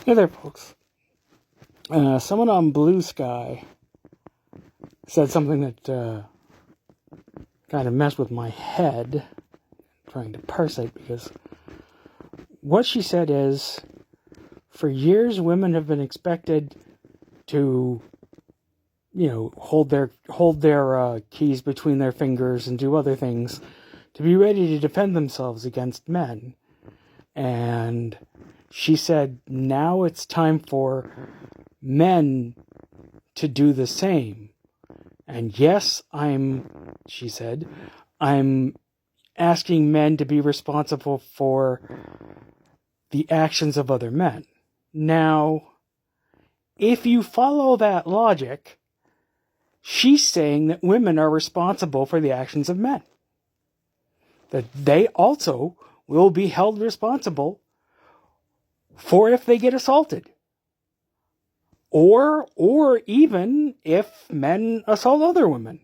Hey there, folks. Someone on BlueSky said something that kind of messed with my head, trying to parse it, because what she said is, for years women have been expected to, hold their keys between their fingers and do other things to be ready to defend themselves against men. And she said, now it's time for men to do the same. And yes, she said, I'm asking men to be responsible for the actions of other men. Now, if you follow that logic, she's saying that women are responsible for the actions of men. That they also will be held responsible for if they get assaulted. Or even if men assault other women.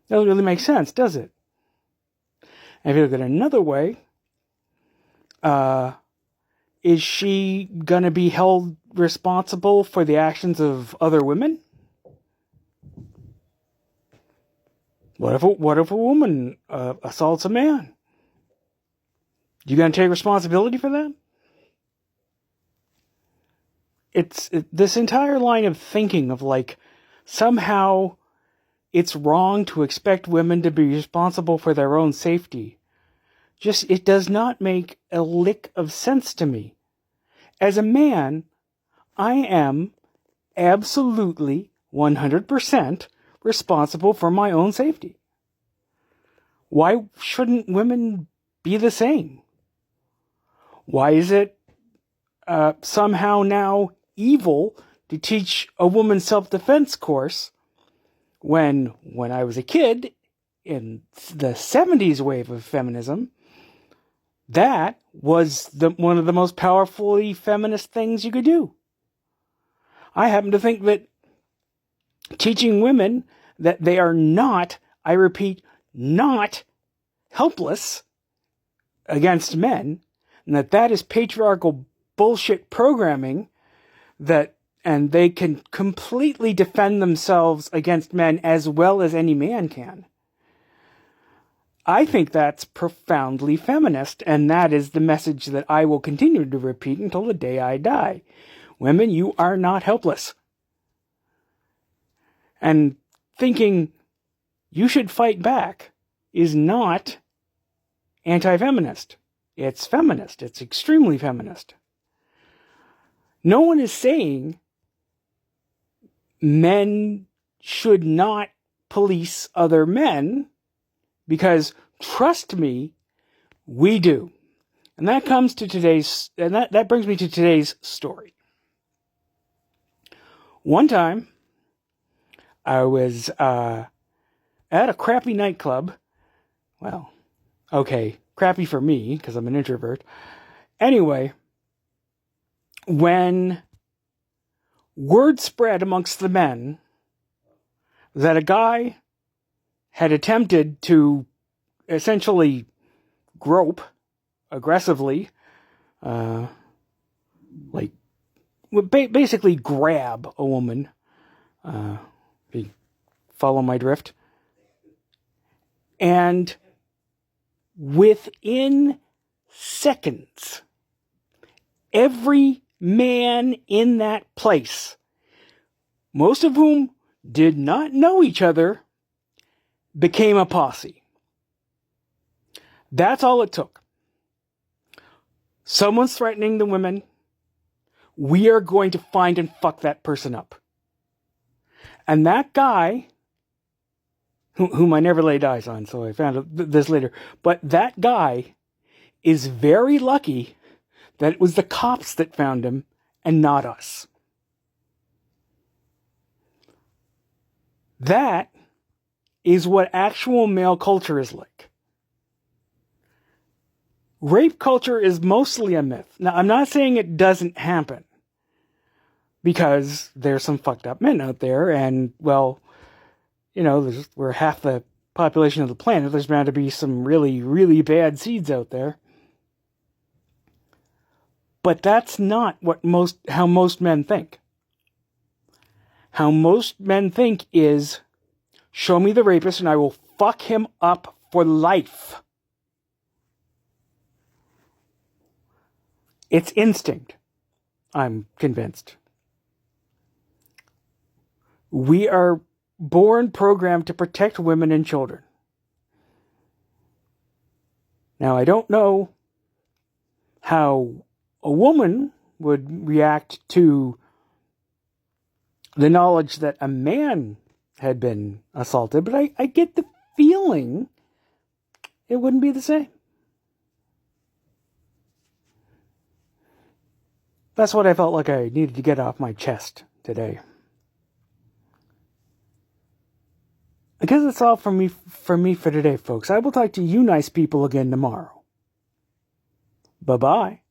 That doesn't really make sense, does it? And if you look at it another way, is she going to be held responsible for the actions of other women? What if a woman assaults a man? You going to take responsibility for that? This entire line of thinking of somehow it's wrong to expect women to be responsible for their own safety. It does not make a lick of sense to me. As a man, I am absolutely 100% responsible for my own safety. Why shouldn't women be the same? Why is it somehow now evil to teach a woman's self-defense course when I was a kid in the 70s wave of feminism, that was one of the most powerfully feminist things you could do. I happen to think that teaching women that they are not, I repeat, not helpless against men, and that is patriarchal bullshit programming, and they can completely defend themselves against men as well as any man can. I think that's profoundly feminist, and that is the message that I will continue to repeat until the day I die. Women, you are not helpless. And thinking you should fight back is not anti-feminist. It's feminist. It's extremely feminist. No one is saying men should not police other men, because trust me, we do. And that brings me to today's story. One time, I was at a crappy nightclub. Well, okay, crappy for me, because I'm an introvert. Anyway, when word spread amongst the men that a guy had attempted to essentially grope aggressively, basically grab a woman, if you follow my drift, and within seconds, every man in that place, most of whom did not know each other, became a posse. That's all it took. Someone's threatening the women. We are going to find and fuck that person up. And that guy, whom I never laid eyes on, so I found this later, but that guy is very lucky that it was the cops that found him and not us. That is what actual male culture is like. Rape culture is mostly a myth. Now, I'm not saying it doesn't happen, because there's some fucked up men out there, and, well, we're half the population of the planet. There's bound to be some really, really bad seeds out there. But that's not how most men think. How most men think is, show me the rapist and I will fuck him up for life. It's instinct, I'm convinced. We are born programmed to protect women and children. Now, I don't know how a woman would react to the knowledge that a man had been assaulted, but I get the feeling it wouldn't be the same. That's what I felt like I needed to get off my chest today. I guess that's all for me for today, folks. I will talk to you nice people again tomorrow. Bye-bye.